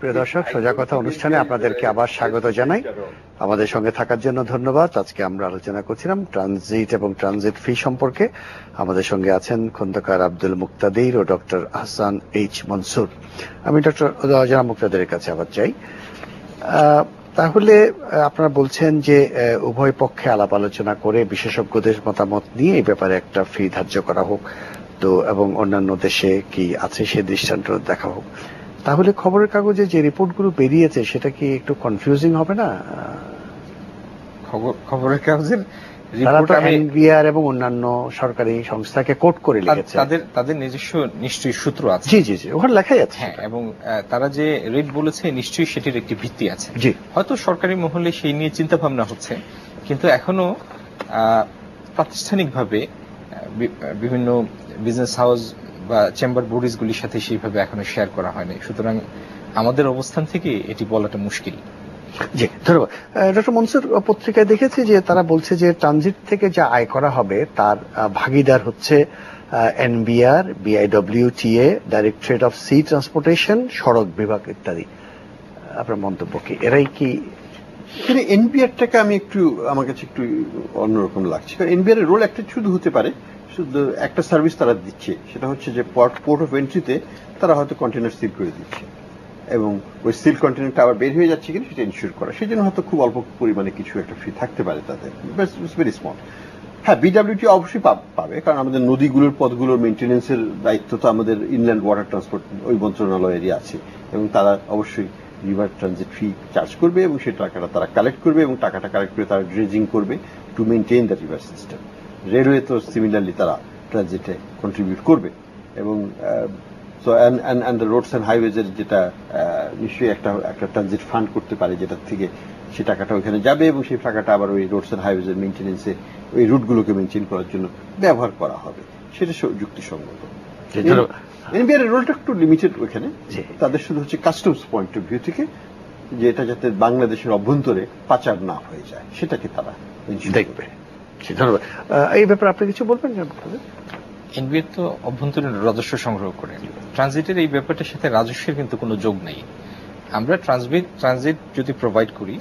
প্রিয় দর্শক, সোজা কথা অনুষ্ঠানে আপনাদেরকে আবার স্বাগত জানাই। আমাদের সঙ্গে থাকার জন্য ধন্যবাদ। আজকে আমরা আলোচনা করছিলাম ট্রানজিট এবং ট্রানজিট ফি সম্পর্কে। আমাদের সঙ্গে আছেন খন্দকার আব্দুল মুক্তাদির ও ডক্টর আহসান এইচ মনসুর। আমি ডক্টর জনাব মুক্তাদিরের কাছে আবার চাই। তাহলে আপনারা বলছেন যে উভয় পক্ষে আলাপ আলোচনা করে বিশেষজ্ঞদের মতামত নিয়ে এই ব্যাপারে একটা ফি ধার্য করা হোক, তো এবং অন্যান্য দেশে কি আছে সে দৃষ্টান্ত দেখা হোক। তাহলে খবরের কাগজে যে রিপোর্টগুলো বেরিয়েছে সেটা কি একটু কনফিউজিং হবে না? খবরের কাগজের রিপোর্ট এনবিআর এবং অন্যান্য সরকারি সংস্থাকে কোট করে লিখেছে, তাদের নিজস্ব নিশ্চয়ই সূত্র আছে। জি জি জি, ওখানে লেখাই আছে। হ্যাঁ, এবং তারা যে রেট বলেছে নিশ্চয়ই সেটির একটি ভিত্তি আছে। জি, হয়তো সরকারি মহলে সেই নিয়ে চিন্তা ভাবনা হচ্ছে, কিন্তু এখনো প্রাতিষ্ঠানিকভাবে বিভিন্ন বিজনেস হাউস বা চেম্বার বডিজগুলির সাথে সেইভাবে এখনো শেয়ার করা হয়নি। সুতরাং আমাদের অবস্থান থেকে এটি বলাটা মুশকিল। জি, ধন্যবাদ। ডক্টর মনসুর, পত্রিকায় দেখেছি যে তারা বলছে যে ট্রানজিট থেকে যা আয় করা হবে তার ভাগিদার হচ্ছে NBR, BIWTA, directorate of sea transportation, সড়ক বিভাগ ইত্যাদি। আপনার মন্তব্য কি? এরাই কি? এনবিআরটাকে আমি একটু, আমার কাছে একটু অন্যরকম লাগছে। কারণ এনবিআর এর রোল একটা শুধু হতে পারে, শুধু একটা সার্ভিস তারা দিচ্ছে, সেটা হচ্ছে যে পোর্ট অফ এন্ট্রিতে তারা হয়তো কন্টেনার সিল করে দিচ্ছে এবং ওই সিল কন্টেনারটা আবার বের হয়ে যাচ্ছে কিনা সেটা ইনশিওর করা। সেই জন্য হয়তো খুব অল্প পরিমাণে কিছু একটা ফি থাকতে পারে তাদের, ভেরি স্মল। হ্যাঁ, বিডব্লিউটি অবশ্যই পাবে, কারণ আমাদের নদীগুলোর পথগুলোর মেইনটেনেন্সের দায়িত্ব তো আমাদের ইনল্যান্ড ওয়াটার ট্রান্সপোর্ট ওই মন্ত্রণালয়েরই আছে, এবং তারা অবশ্যই রিভার ট্রানজিট ফি চার্জ করবে এবং সেই টাকাটা তারা কালেক্ট করবে এবং টাকাটা কালেক্ট করে তারা ড্রেজিং করবে to maintain the river system. Railway তো সিমিলারলি তারা ট্রানজিটে কন্ট্রিবিউট করবে এবং so and the roads and হাইওয়েজের যেটা নিশ্চয়ই একটা ট্রানজিট ফান্ড করতে পারে, যেটার থেকে সেই টাকাটা ওইখানে যাবে এবং সেই টাকাটা আবার ওই রোডস অ্যান্ড হাইওয়েজের মেইনটেনেন্সে ওই রুটগুলোকে মেইনটেইন করার জন্য ব্যবহার করা হবে, সেটা যুক্তিসঙ্গত। এনবিআর এর রোলটা একটু লিমিটেড ওইখানে, তাদের শুধু হচ্ছে কাস্টমস পয়েন্ট অফ ভিউ থেকে যে এটা যাতে বাংলাদেশের অভ্যন্তরে পাচার না হয়ে যায় সেটাকে তারা দেখবে। ধন্যবাদ। এই ব্যাপারে আপনি কিছু বলবেন? এনবিআর তো অভ্যন্তরীণ রাজস্ব সংগ্রহ করে, ট্রানজিটের এই ব্যাপারটার সাথে রাজস্বের কিন্তু কোনো যোগ নেই। আমরা ট্রানজিট যদি প্রোভাইড করি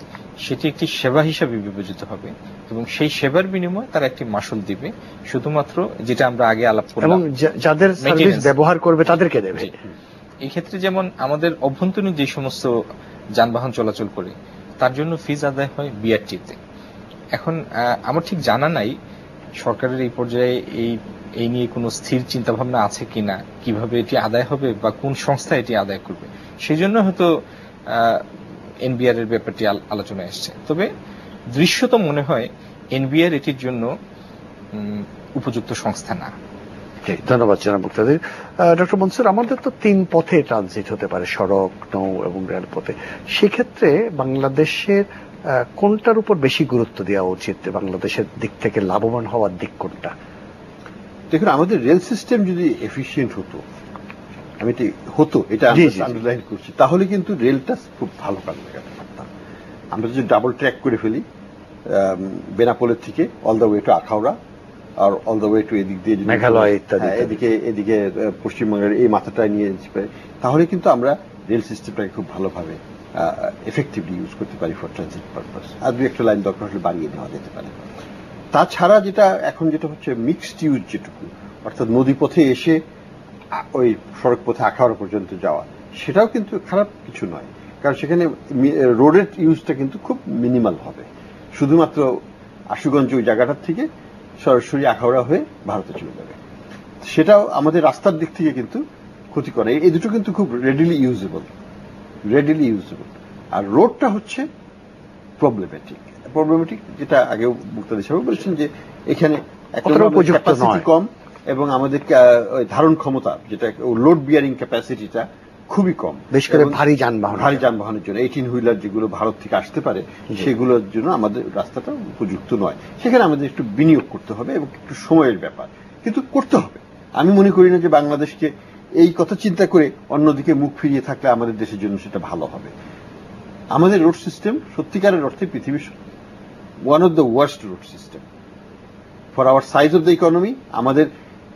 সেটি একটি সেবা হিসাবে বিবেচিত হবে এবং সেই সেবার বিনিময়ে তারা একটি মাসুল দিবে, শুধুমাত্র যেটা আমরা আগে আলাপ করলাম, এবং যাদের সার্ভিস ব্যবহার করবে তাদেরকে দেবে। এই ক্ষেত্রে যেমন আমাদের অভ্যন্তরীণ যে সমস্ত যানবাহন চলাচল করে তার জন্য ফিজ আদায় হয় বিআরটিতে। এখন আমার ঠিক জানা নাই সরকারের এই পর্যায়ে এই নিয়ে কোনো স্থির চিন্তা ভাবনা আছে কিনা, কিভাবে এটি আদায় হবে বা কোন সংস্থা এটি আদায় করবে। সেই জন্য হয়তো এনবিআর এর ব্যাপারটি আলোচনায় এসছে। তবে দৃশ্যত মনে হয় এনবিআর এটির জন্য উপযুক্ত সংস্থা না। ধন্যবাদ জনাব মুক্তাদির। ডক্টর মনসুর, আমাদের তো 3 পথে ট্রানজিট হতে পারে, সড়ক, নৌ এবং রেলপথে। সেক্ষেত্রে বাংলাদেশের কোনটার উপর বেশি গুরুত্ব দেওয়া উচিত? বাংলাদেশের দিক থেকে লাভবান হওয়ার দিক কোনটা? দেখুন, আমাদের রেল সিস্টেম যদি এফিশিয়েন্ট হতো, আমি এটা আন্ডারলাইন করছি, তাহলে কিন্তু রেলটা খুব ভালো কাজ লাগাতে পারতাম। আমরা যদি ডাবল ট্র্যাক করে ফেলি বেনাপোলের থেকে all the way to Akhaura আর অল দ্য ওয়ে টু এদিক দিয়ে মেঘালয় ইত্যাদি, এদিকে পশ্চিমবঙ্গের এই মাথাটায় নিয়ে যেতে পারি, তাহলে কিন্তু আমরা রেল সিস্টেমটাকে খুব ভালোভাবে এফেক্টিভলি ইউজ করতে পারি ফর ট্রানজিট পারপাস। আর দু একটা লাইন দরকার হলে বাড়িয়ে নেওয়া যেতে পারে। তাছাড়া যেটা হচ্ছে মিক্সড ইউজ, যেটুকু অর্থাৎ নদী পথে এসে ওই সড়ক পথে আখাউড়া পর্যন্ত যাওয়া, সেটাও কিন্তু খারাপ কিছু নয়, কারণ সেখানে রোডের ইউজটা কিন্তু খুব মিনিমাল হবে। শুধুমাত্র আশুগঞ্জ ওই জায়গাটার থেকে সরাসরি আখাউড়া হয়ে ভারতে চলে যাবে, সেটাও আমাদের রাস্তার দিক থেকে কিন্তু ক্ষতি করে। এই দুটো কিন্তু খুব রেডিলি ইউজেবল। আর রোডটা হচ্ছে প্রবলেমেটিক, যেটা আগেও মুক্তাদির সাহেব বলেছেন যে এখানে ক্যাপাসিটি কম এবং আমাদের ধারণ ক্ষমতা, যেটা লোড বিয়ারিং ক্যাপাসিটিটা খুবই কম, বিশেষ করে ভারী যানবাহনের জন্য। 18 হুইলার যেগুলো ভারত থেকে আসতে পারে সেগুলোর জন্য আমাদের রাস্তাটা উপযুক্ত নয়। সেখানে আমাদের একটু বিনিয়োগ করতে হবে এবং একটু সময়ের ব্যাপার, কিন্তু করতে হবে। আমি মনে করি না যে বাংলাদেশকে এই কথা চিন্তা করে অন্যদিকে মুখ ফিরিয়ে থাকলে আমাদের দেশের জন্য সেটা ভালো হবে। আমাদের রোড সিস্টেম সত্যিকারের অর্থে পৃথিবীর one of the worst road system for our size of the economy. আমাদের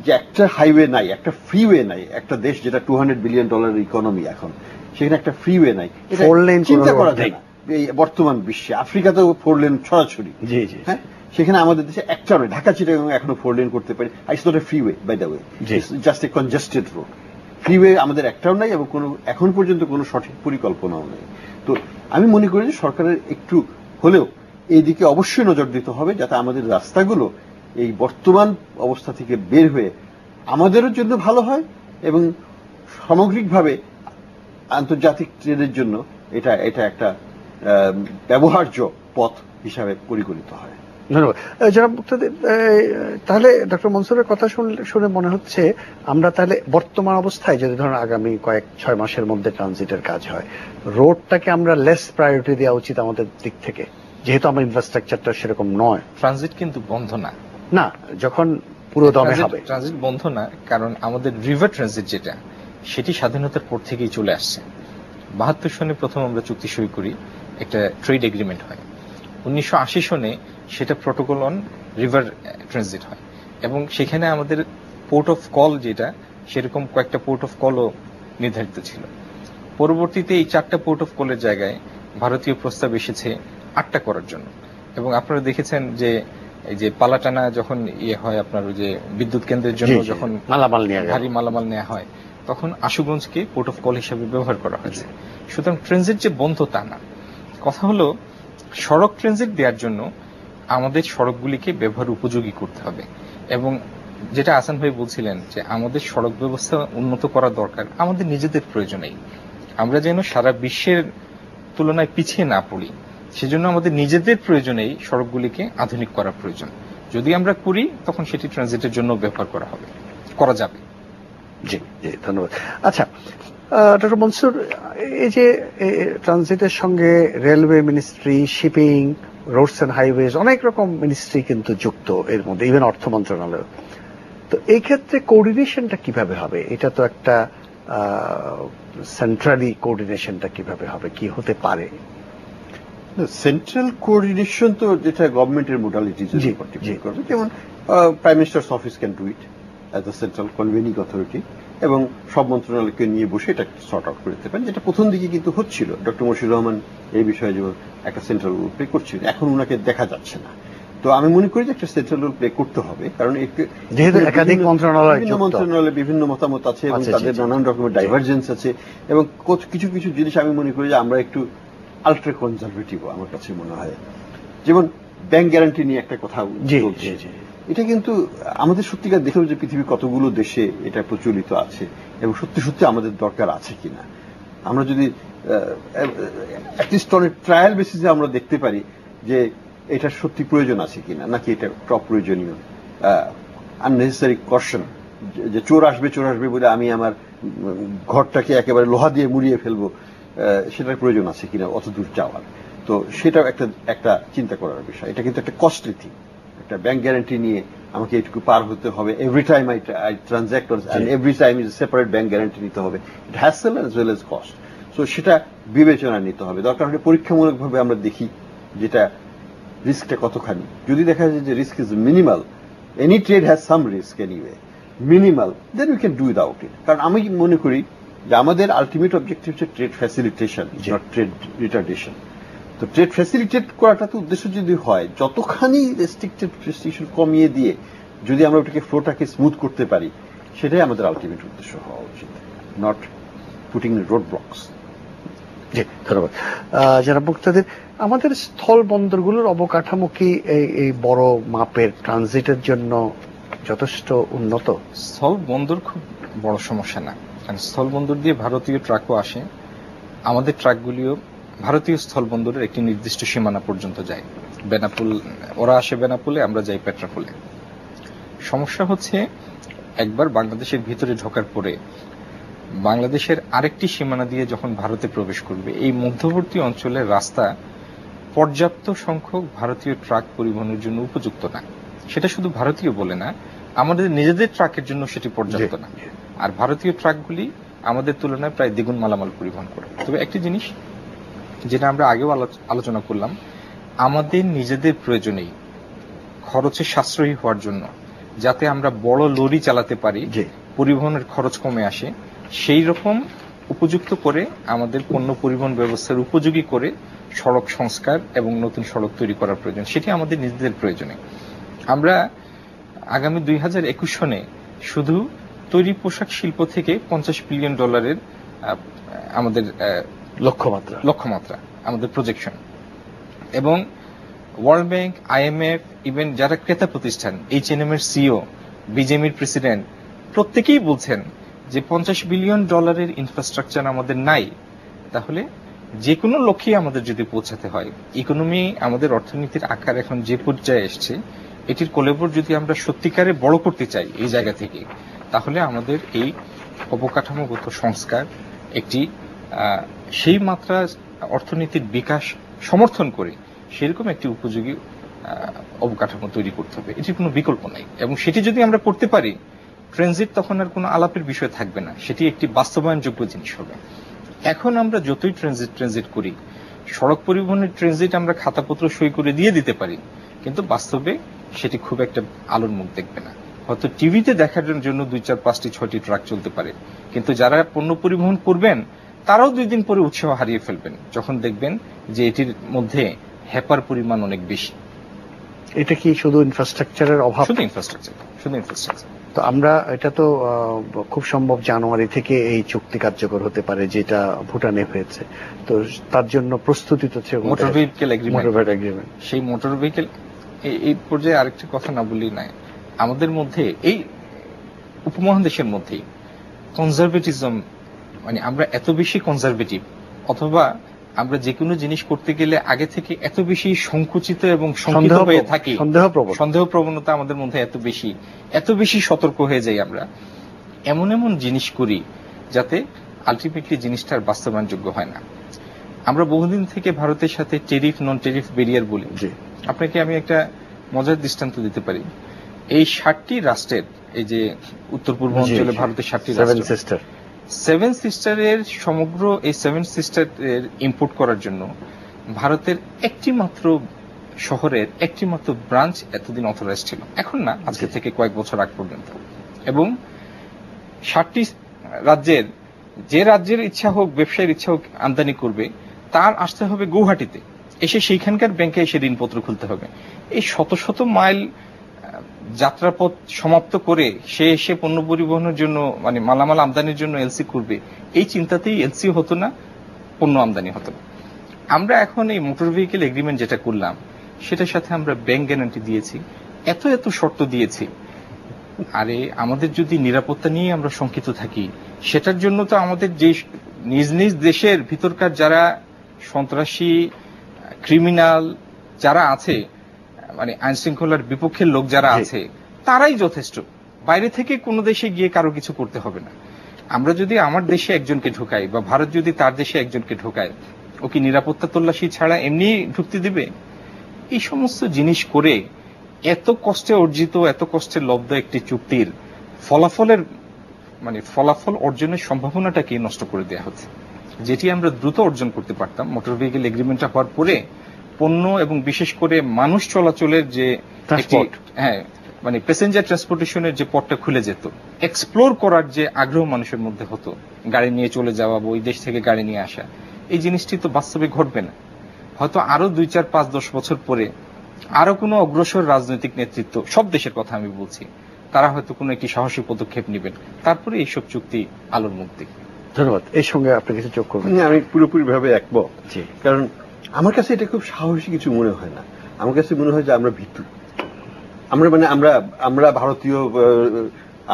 যে একটা হাইওয়ে নাই, একটা ফ্রিওয়ে নাই, একটা দেশ যেটা $200 বিলিয়ন ইকোনমি এখন, সেখানে একটা ফ্রিওয়ে নাই, এটা 4 লেন চিন্তা করা যায় না এই বর্তমান বিশ্বে। আফ্রিকাতেও 4 লেন ছড়াছড়ি, জি জি, হ্যাঁ, সেখানে আমাদের দেশে একটা নয়, ঢাকা চিটাগাং এখনো 4 লেন করতে পারি। It's not a freeway by the way, just a congested road. Freeway আমাদের একটাও নাই এবং কোনো এখন পর্যন্ত কোনো সঠিক পরিকল্পনাও নেই। তো আমি মনে করি যে সরকারের একটু হলেও এই দিকে অবশ্যই নজর দিতে হবে, যাতে আমাদের রাস্তাগুলো এই বর্তমান অবস্থা থেকে বের হয়ে আমাদেরও জন্য ভালো হয় এবং সামগ্রিকভাবে আন্তর্জাতিক ট্রেনের জন্য এটা একটা ব্যবহার্য পথ হিসাবে পরিগণিত হয়। ধন্যবাদ জনাব মুক্তাদির। তাহলে ডক্টর মনসুরের কথা শুনে মনে হচ্ছে আমরা তাহলে বর্তমান অবস্থায় যদি ধরুন আগামী 6 মাসের মধ্যে ট্রানজিটের কাজ হয়, রোডটাকে আমরা লেস প্রায়োরিটি দেওয়া উচিত আমাদের দিক থেকে, যেহেতু আমার ইনফ্রাস্ট্রাকচারটা সেরকম নয়। ট্রানজিট কিন্তু বন্ধ না, না যখন পুরো দমে হবে। ট্রানজিট বন্ধ না, কারণ আমাদের রিভার ট্রানজিট যেটা, সেটি স্বাধীনতার পর থেকেই চলে আসছে। 72 সনে প্রথম আমরা চুক্তি সই করি, একটা ট্রেড এগ্রিমেন্ট হয়। 1980 সনে সেটা প্রটোকল অন রিভার ট্রানজিট হয় এবং সেখানে আমাদের পোর্ট অফ কল যেটা, সেরকম কয়েকটা পোর্ট অফ কলও নির্ধারিত ছিল। পরবর্তীতে এই 4টা পোর্ট অফ কলের জায়গায় ভারতীয় প্রস্তাব এসেছে 8টা করার জন্য। এবং আপনারা দেখেছেন যে এই যে পালাটানা যখন হয় আপনার ওই যে বিদ্যুৎ কেন্দ্রের জন্য যখন ভারী মালামাল নেওয়া হয়, তখন আশুগঞ্জকে পোর্ট অফ কল হিসেবে ব্যবহার করা হয়েছে। সুতরাং ট্রানজিট যে বন্ধ তা না। কথা হলো সড়ক ট্রানজিট দেওয়ার জন্য আমাদের সড়কগুলিকে ব্যবহার উপযোগী করতে হবে এবং যেটা আসান ভাই বলছিলেন যে আমাদের সড়ক ব্যবস্থা উন্নত করা দরকার আমাদের নিজেদের প্রয়োজনেই। আমরা যেন সারা বিশ্বের তুলনায় পিছিয়ে না পড়ি, সেজন্য আমাদের নিজেদের প্রয়োজনেই সড়কগুলিকে আধুনিক করা প্রয়োজন। যদি আমরা করি তখন সেটি ট্রানজিটের জন্য ব্যবহার করা যাবে। জি জি, ধন্যবাদ। আচ্ছা ডক্টর মনসুর, এই যে ট্রানজিটের সঙ্গে railway ministry, shipping, roads and highways, অনেক রকম মিনিস্ট্রি কিন্তু যুক্ত এর মধ্যে, ইভেন অর্থ মন্ত্রণালয়। তো এই ক্ষেত্রে কোঅর্ডিনেশনটা কিভাবে হবে? এটা তো একটা সেন্ট্রালি কোঅর্ডিনেশনটা কিভাবে হবে, কি হতে পারে? সেন্ট্রাল কোঅর্ডিনেশন তো যেটা গভর্নমেন্টের মোডালিটিজ করবে, যেমন prime ministers office can do it as the central convening authority এবং সব মন্ত্রণালয়কে নিয়ে বসে এটা সর্ট আউট করে দিতে পারেন, যেটা প্রথম দিকে কিন্তু হচ্ছিল। ডক্টর মশিউর রহমান এই বিষয়ে যেমন একটা সেন্ট্রাল রোল প্লে করছিলেন, এখন ওনাকে দেখা যাচ্ছে না। তো আমি মনে করি যে একটা সেন্ট্রাল রোল প্লে করতে হবে, কারণ যেহেতু একাধিক মন্ত্রণালয়ে বিভিন্ন মতামত আছে এবং তাদের নানান রকমের ডাইভার্জেন্স আছে এবং কিছু কিছু জিনিস আমি মনে করি যে আমরা একটু আলট্রা কনজারভেটিভ আমার কাছে মনে হয়। যেমন ব্যাংক গ্যারান্টি নিয়ে একটা কথা বলছে, এটা কিন্তু আমাদের সত্যিকার দেখলাম যে পৃথিবীর কতগুলো দেশে এটা প্রচলিত আছে এবং সত্যি সত্যি আমাদের দরকার আছে কিনা। আমরা যদি অ্যাটলিস্ট অনেক ট্রায়াল বেসিসে আমরা দেখতে পারি যে এটা সত্যি প্রয়োজন আছে কিনা, নাকি এটা অপ্রয়োজনীয় আননেসেসারি কশন, যে চোর আসবে বলে আমি আমার ঘরটাকে একেবারে লোহা দিয়ে মুড়িয়ে ফেলবো, সেটার প্রয়োজন আছে কিনা অত দূর যাওয়ার। তো সেটাও একটা চিন্তা করার বিষয়। এটা কিন্তু একটা কস্টলি থিং। একটা ব্যাংক গ্যারান্টি নিয়ে আমাকে এটুকু পার হতে হবে, every time I transact and every time is separate bank guarantee নিতে হবে। It hassle as well as cost. So সেটা বিবেচনা নিতে হবে। দরকার হলে পরীক্ষামূলকভাবে আমরা দেখি যেটা রিস্কটা কতখানি। যদি দেখা যায় যে risk is minimal, any trade has some risk anyway, minimal, then we can do without it. কারণ আমি মনে করি যে আমাদের আলটিমেট অবজেক্টিভ হচ্ছে trade facilitation, not trade retardation. তো ট্রেড ফ্যাসিলিটেট করাটা তো উদ্দেশ্য যদি হয়, যতখানি রেস্ট্রিকশন কমিয়ে দিয়ে যদি আমরা ওটাকে ফ্লোটাকে স্মুথ করতে পারি, সেটাই আমাদের আলটিমেট উদ্দেশ্য হওয়া উচিত, নট পুটিং রোড ব্লকস। জি, ধন্যবাদ। জনাব মুক্তাদির, আমাদের স্থল বন্দরগুলোর অবকাঠামো কি এই বড় মাপের ট্রানজিটের জন্য যথেষ্ট উন্নত? স্থল বন্দর খুব বড় সমস্যা না, কারণ স্থল বন্দর দিয়ে ভারতীয় ট্রাকও আসে। আমাদের ট্রাকগুলিও ভারতীয় স্থল বন্দরের একটি নির্দিষ্ট সীমানা পর্যন্ত যায়। বেনাপুল, ওরা আসে বেনাপুলে, আমরা যাই পেট্রাপোলে। সমস্যা হচ্ছে একবার বাংলাদেশের ভিতরে ঢোকার পরে বাংলাদেশের আরেকটি সীমানা দিয়ে যখন ভারতে প্রবেশ করবে, এই মধ্যবর্তী অঞ্চলের রাস্তা পর্যাপ্ত সংখ্যক ভারতীয় ট্রাক পরিবহনের জন্য উপযুক্ত না। সেটা শুধু ভারতীয় বলে না, আমাদের নিজেদের ট্রাকের জন্য সেটি পর্যাপ্ত না। আর ভারতীয় ট্রাকগুলি আমাদের তুলনায় প্রায় দ্বিগুণ মালামাল পরিবহন করে। তবে একটি জিনিস যেটা আমরা আগেও আলোচনা করলাম, আমাদের নিজেদের প্রয়োজনেই খরচে সাশ্রয়ী হওয়ার জন্য, যাতে আমরা বড় লরি চালাতে পারি, পরিবহনের খরচ কমে আসে, সেই রকম উপযুক্ত করে আমাদের পণ্য পরিবহন ব্যবস্থার উপযোগী করে সড়ক সংস্কার এবং নতুন সড়ক তৈরি করার প্রয়োজন, সেটি আমাদের নিজেদের প্রয়োজনে। আমরা আগামী 2021 সনে শুধু তৈরি পোশাক শিল্প থেকে $50 বিলিয়ন আমাদের লক্ষ্যমাত্রা আমাদের প্রজেকশন, এবং ওয়ার্ল্ড ব্যাংক, IMF, ইভেন যারা ক্রেতা প্রতিষ্ঠান, H&M এর সিইও, বিজেমির প্রেসিডেন্ট প্রত্যেকেই বলছেন যে $50 বিলিয়ন ইনফ্রাস্ট্রাকচার আমাদের নাই। তাহলে যে কোনো লক্ষ্যে আমাদের যদি পৌঁছাতে হয়, ইকোনমি আমাদের অর্থনীতির আকার এখন যে পর্যায়ে এসছে, এটির কলেবর যদি আমরা সত্যিকারে বড় করতে চাই এই জায়গা থেকে, তাহলে আমাদের এই অবকাঠামোগত সংস্কার একটি সেই মাত্রা অর্থনীতির বিকাশ সমর্থন করে সেরকম একটি উপযোগী অবকাঠামো তৈরি করতে হবে। এটির কোনো বিকল্প নাই, এবং সেটি যদি আমরা করতে পারি, ট্রানজিট তখন আর কোনো আলাপের বিষয় থাকবে না, সেটি একটি বাস্তবায়নযোগ্য জিনিস হবে। এখন আমরা যতই ট্রানজিট করি, সড়ক পরিবহনের ট্রানজিট আমরা খাতাপত্র সই করে দিয়ে দিতে পারি, কিন্তু বাস্তবে সেটি খুব একটা আলোর মুখ দেখবে না। হয়তো টিভিতে দেখার জন্য 2, 4, 5টি 6টি ট্রাক চলতে পারে, কিন্তু যারা পণ্য পরিবহন করবেন তারাও 2 দিন পরে উৎসাহ হারিয়ে ফেলবেন যখন দেখবেন যে এটির মধ্যে হেপার পরিমাণ অনেক বেশি। এটা কি শুধু ইনফ্রাস্ট্রাকচারের অভাব? শুধু ইনফ্রাস্ট্রাকচার। তো আমরা এটা তো খুব সম্ভব জানুয়ারি থেকে এই চুক্তি কার্যকর হতে পারে, যেটা ভুটানে হয়েছে। তো তার জন্য প্রস্তুতি তো মোটর ভেহিকেল এগ্রিমেন্ট। সেই মোটর ভেহিকেল এই পর্যায়ে আরেকটি কথা না বললেই নাই, আমাদের মধ্যে এই উপমহাদেশের মধ্যেই কনজারভেটিজম, মানে আমরা এত বেশি কনজারভেটিভ, অথবা আমরা যে কোনো জিনিস করতে গেলে আগে থেকে এত বেশি সংকুচিত এবং শঙ্কিত হয়ে থাকি, সন্দেহ প্রবণতা আমাদের মধ্যে এত বেশি সতর্ক হয়ে যাই, আমরা এমন জিনিস করি যাতে আলটিমেটলি জিনিসটার বাস্তবায়নযোগ্য হয় না। আমরা বহুদিন থেকে ভারতের সাথে টেরিফ নন টেরিফ ব্যারিয়ার বলি। আপনাকে আমি একটা মজার দৃষ্টান্ত দিতে পারি। এই 7টি রাষ্ট্রের, এই যে উত্তর পূর্ব অঞ্চলে ভারতের 7টি রাষ্ট্র, 7 সিস্টারের সমগ্র এই 7 সিস্টারের ইম্পোর্ট করার জন্য ভারতের একটি মাত্র শহরের একটি মাত্র ব্রাঞ্চ এতদিন অথরাইজ ছিল, এখন না, আজকে থেকে কয়েক বছর আগ পর্যন্ত। এবং 7টি রাজ্যের, যে রাজ্যের ইচ্ছা হোক, ব্যবসায়ীর ইচ্ছা হোক, আমদানি করবে, তার আসতে হবে গৌহাটিতে, এসে সেইখানকার ব্যাংকে এসে ঋণপত্র খুলতে হবে। এই শত মাইল যাত্রাপথ সমাপ্ত করে সে এসে পণ্য পরিবহনের জন্য, মানে মালামাল আমদানির জন্য এলসি করবে, এই চিন্তাতেই এলসি হতো না, পণ্য আমদানি হতো না। আমরা এখন এই মোটর ভেহিকেল এগ্রিমেন্ট যেটা করলাম, সেটার সাথে আমরা ব্যাংক গ্যারান্টি দিয়েছি, এত শর্ত দিয়েছি। আরে আমাদের যদি নিরাপত্তা নিয়ে আমরা শঙ্কিত থাকি, সেটার জন্য তো আমাদের যে নিজ দেশের ভিতরকার যারা সন্ত্রাসী, ক্রিমিনাল যারা আছে, মানে আইন শৃঙ্খলার বিপক্ষের লোক যারা আছে, তারাই যথেষ্ট। বাইরে থেকে কোনো দেশে গিয়ে কারো কিছু করতে হবে না। আমরা যদি আমার দেশে একজনকে ঢোকাই, বা ভারত যদি তার দেশে একজনকে ঢোকায়, ও কি নিরাপত্তা তল্লাশি ছাড়া এমনি ঢুকতে দিবে? এই সমস্ত জিনিস করে এত কষ্টে অর্জিত, এত কষ্টে লব্ধ একটি চুক্তির ফলাফল অর্জনের সম্ভাবনাটাকে নষ্ট করে দেওয়া হচ্ছে, যেটি আমরা দ্রুত অর্জন করতে পারতাম। মোটর ভেহিকেল এগ্রিমেন্টটা হওয়ার পরে পণ্য এবং বিশেষ করে মানুষ চলাচলের যে মানে প্যাসেঞ্জার ট্রান্সপোর্টেশনের যে পথটা খুলে যেত, এক্সপ্লোর করার যে আগ্রহ মানুষের মধ্যে হতো, গাড়ি নিয়ে চলে যাওয়া, ওই দেশ থেকে গাড়ি নিয়ে আসা, এই জিনিসটি তো বাস্তবে ঘটবে না। হয়তো আরো 2, 4, 5, 10 বছর পরে আরো কোনো অগ্রসর রাজনৈতিক নেতৃত্ব, সব দেশের কথা আমি বলছি, তারা হয়তো কোনো একটি সাহসী পদক্ষেপ নেবেন, তারপরে এইসব চুক্তি আলোর মুখ দেখবে। ধন্যবাদ। এই সঙ্গে আপনি কিছু যোগ করবেন? আমি পুরোপুরি ভাবে একমত। কারণ আমার কাছে এটা খুব সাহসী কিছু মনে হয় না। আমার কাছে মনে হয় যে আমরা ভীতু, আমরা ভারতীয়,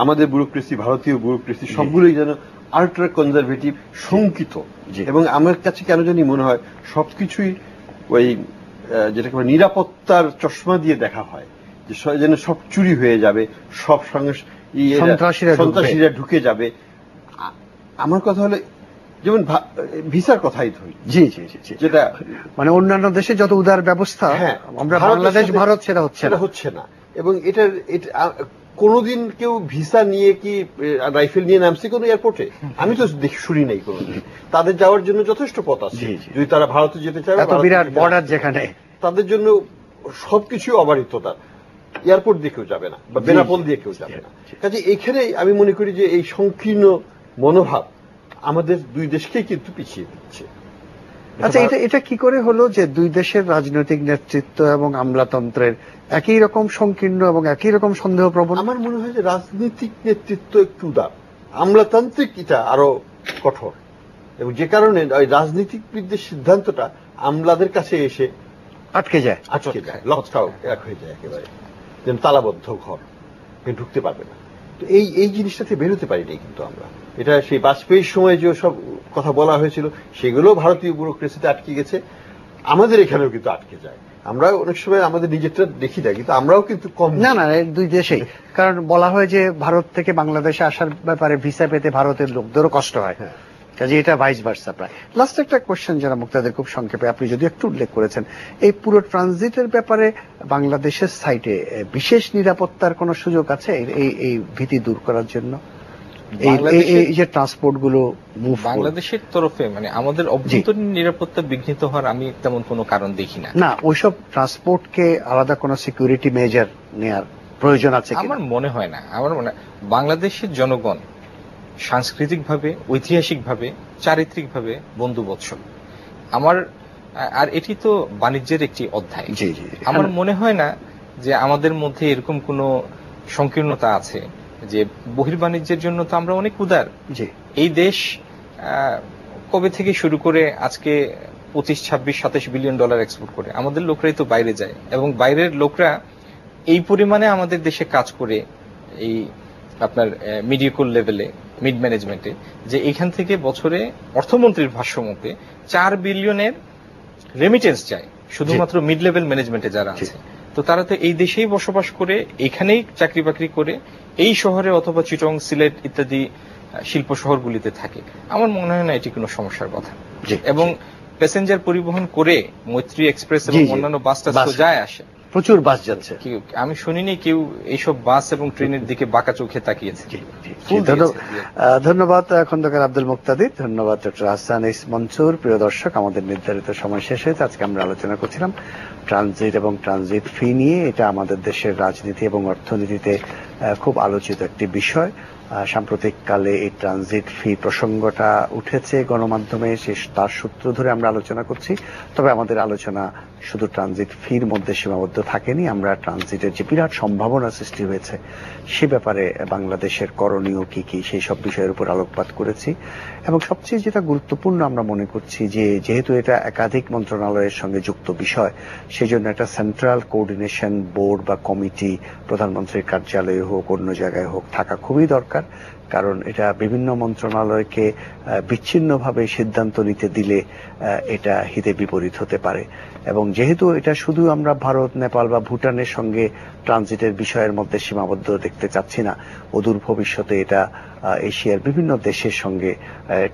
আমাদের ব্যুরোক্রেসি, ভারতীয় ব্যুরোক্রেসি সবগুলোই যেন আল্ট্রা কনজারভেটিভ, শঙ্কিত। এবং আমার কাছে কেন জানি মনে হয় সবকিছুই ওই যেটাকে নিরাপত্তার চশমা দিয়ে দেখা হয়, যে যেন সব চুরি হয়ে যাবে, সব সন্ত্রাসীরা ঢুকে যাবে। আমার কথা হলো, যেমন ভিসার কথাই ধরি, যেটা মানে অন্যান্য দেশে যত উদার ব্যবস্থা, আমরা বাংলাদেশ, ভারত সেটা হচ্ছে না। এবং এটা কোনোদিন কেউ ভিসা নিয়ে কি রাইফেল নিয়ে নামছে কোন এয়ারপোর্টে? আমি তো শুনি নাই কোনোদিন। তাদের যাওয়ার জন্য যথেষ্ট পথ আছে, যদি তারা ভারতে যেতে চায়, বিরাট বর্ডার যেখানে, তাদের জন্য সবকিছু অবারিত, তার এয়ারপোর্ট দিয়ে কেউ যাবে না, বা বেনাপোল দিয়ে কেউ যাবে না। কাজে এখানে আমি মনে করি যে এই সংকীর্ণ মনোভাব আমাদের দুই দেশকেই কিন্তু পিছিয়ে দিচ্ছে। আচ্ছা, এটা কি করে হলো যে দুই দেশের রাজনৈতিক নেতৃত্ব এবং আমলাতন্ত্রের একই রকম সংকীর্ণ এবং একই রকম সন্দেহপ্রবণ? আমার মনে হয় যে রাজনৈতিক নেতৃত্ব একটু উদার, আমলাতান্ত্রিক এটা আরো কঠোর, এবং যে কারণে ওই রাজনীতিকবিদদের সিদ্ধান্তটা আমলাদের কাছে এসে আটকে যায়, লকটাও এক হয়ে যায়, একেবারে যেন তালাবদ্ধ ঘর, ঢুকতে পারবে না। তো এই জিনিসটাতে বেরোতে পারিনি কিন্তু আমরা। এটা সেই বাজপেয়ীর সময় যে সব কথা বলা হয়েছিল সেগুলো ভারতীয় ব্যুরোক্রেসিতে আটকে গেছে, আমাদের এখানেও কিন্তু আটকে যায়। আমরা অনেক সময় আমাদের নিজেরটা দেখি না, কিন্তু আমরাও কিন্তু কম না দুই দেশেই। কারণ বলা হয় যে ভারত থেকে বাংলাদেশে আসার ব্যাপারে ভিসা পেতে ভারতের লোকদেরও কষ্ট হয়, কাজে এটা ভাইস ভার্সা প্রায়। লাস্ট একটা কোশ্চেন যারা মুক্তাদের, খুব সংক্ষেপে, আপনি যদি একটু উল্লেখ করেছেন এই পুরো ট্রানজিটের ব্যাপারে বাংলাদেশের সাইটে বিশেষ নিরাপত্তার কোন সুযোগ আছে এই ভীতি দূর করার জন্য, এই যে ট্রান্সপোর্ট গুলো বাংলাদেশের তরফে, মানে আমাদের অভ্যন্তরীণ নিরাপত্তা বিঘ্নিত হওয়ার আমি তেমন কোনো কারণ দেখি না। না, ওইসব ট্রান্সপোর্টকে আলাদা কোনো সিকিউরিটি মেজার নেয়ার প্রয়োজন আছে আমার মনে হয় না। আমার মনে হয় বাংলাদেশের জনগণ সাংস্কৃতিকভাবে, ঐতিহাসিকভাবে, চারিত্রিকভাবে বন্ধুবৎসল। আর এটি তো বাণিজ্যের একটি অধ্যায়। আমার মনে হয় না যে আমাদের মধ্যে এরকম কোনো সংকীর্ণতা আছে যে বহির্বাণিজ্যের জন্য তো আমরা অনেক উদার। এই দেশ কবে থেকে শুরু করে আজকে 25, 26, 27 বিলিয়ন ডলার এক্সপোর্ট করে। আমাদের লোকরাই তো বাইরে যায়, এবং বাইরের লোকরা এই পরিমাণে আমাদের দেশে কাজ করে এই আপনার মিডিয়াকল লেভেলে, মিড ম্যানেজমেন্টে, যে এখান থেকে বছরে অর্থমন্ত্রীর ভাষ্য মতে 4 বিলিয়নের রেমিটেন্স যায় শুধুমাত্র মিড লেভেল ম্যানেজমেন্টে যারা আছে। তো তারা তো এই দেশেই বসবাস করে, এখানেই চাকরি বাকরি করে, এই শহরে অথবা চিটং, সিলেট ইত্যাদি শিল্প শহরগুলিতে থাকে। আমার মনে হয় না এটি কোনো সমস্যার কথা। এবং প্যাসেঞ্জার পরিবহন করে মৈত্রী এক্সপ্রেস এবং অন্যান্য বাস টাস তো যায় আসে, প্রচুর বাস যাচ্ছে। আমি শুনিনি কেউ এইসব বাস এবং ট্রেনের দিকে বাঁকা চোখে তাকিয়েছে। ধন্যবাদ খন্দকার আব্দুল মুক্তাদি, ধন্যবাদ ডক্টর হাসান ইস মনসুর। প্রিয় দর্শক, আমাদের নির্ধারিত সময় শেষ হয়েছে। আজকে আমরা আলোচনা করছিলাম ট্রানজিট এবং ট্রানজিট ফি নিয়ে। এটা আমাদের দেশের রাজনীতি এবং অর্থনীতিতে খুব আলোচিত একটি বিষয়। সাম্প্রতিক কালে এই ট্রানজিট ফি প্রসঙ্গটা উঠেছে গণমাধ্যমে, তার সূত্র ধরে আমরা আলোচনা করছি। তবে আমাদের আলোচনা শুধু ট্রানজিট ফির মধ্যে সীমাবদ্ধ থাকেনি। আমরা ট্রানজিটের যে বিরাট সম্ভাবনা সৃষ্টি হয়েছে সে ব্যাপারে বাংলাদেশের করণীয় কি কি সেই সব বিষয়ের উপর আলোকপাত করেছি। এবং সবচেয়ে যেটা গুরুত্বপূর্ণ আমরা মনে করছি যে যেহেতু এটা একাধিক মন্ত্রণালয়ের সঙ্গে যুক্ত বিষয়, সেই জন্য একটা সেন্ট্রাল কোঅর্ডিনেশন বোর্ড বা কমিটি প্রধানমন্ত্রীর কার্যালয়ে হোক, অন্য জায়গায় হোক, থাকা খুবই দরকার। কারণ এটা বিভিন্ন মন্ত্রণালয়কে বিচ্ছিন্নভাবে সিদ্ধান্ত নিতে দিলে এটা হিতে বিপরীত হতে পারে। এবং যেহেতু এটা শুধু আমরা ভারত, নেপাল বা ভুটানের সঙ্গে ট্রানজিটের বিষয়ের মধ্যে সীমাবদ্ধ দেখতে চাচ্ছি না, অদূর ভবিষ্যতে এটা এশিয়ার বিভিন্ন দেশের সঙ্গে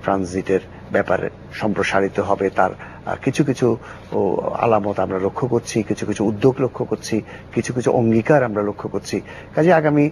ট্রানজিটের ব্যাপারে সম্প্রসারিত হবে। তার কিছু কিছু আলামত আমরা লক্ষ্য করছি, কিছু কিছু উদ্যোগ লক্ষ্য করছি, কিছু কিছু অঙ্গীকার আমরা লক্ষ্য করছি। কাজে আগামী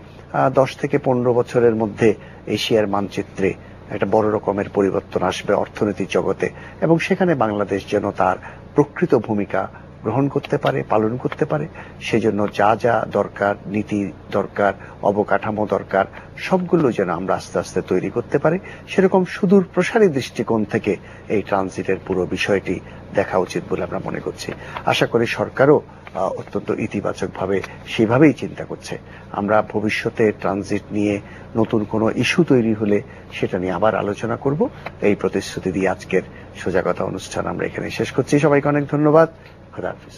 10 থেকে 15 বছরের মধ্যে এশিয়ার মানচিত্রে একটা বড় রকমের পরিবর্তন আসবে অর্থনীতির জগতে, এবং সেখানে বাংলাদেশ যেন তার প্রকৃত ভূমিকা গ্রহণ করতে পারে, পালন করতে পারে। সেজন্য যা যা দরকার, নীতি দরকার, অবকাঠামো দরকার, সবগুলো যেন আমরা আস্তে আস্তে তৈরি করতে পারি। সেরকম সুদূর প্রসারী দৃষ্টিকোণ থেকে এই ট্রানজিটের পুরো বিষয়টি দেখা উচিত বলে আমরা মনে করছি। আশা করি সরকারও অত্যন্ত ইতিবাচকভাবে সেভাবেই চিন্তা করছে। আমরা ভবিষ্যতে ট্রানজিট নিয়ে নতুন কোনো ইস্যু তৈরি হলে সেটা নিয়ে আবার আলোচনা করব। এই প্রতিশ্রুতি দিয়ে আজকের সোজা কথা অনুষ্ঠান আমরা এখানে শেষ করছি। সবাইকে অনেক ধন্যবাদ। খোদা হাফেজ।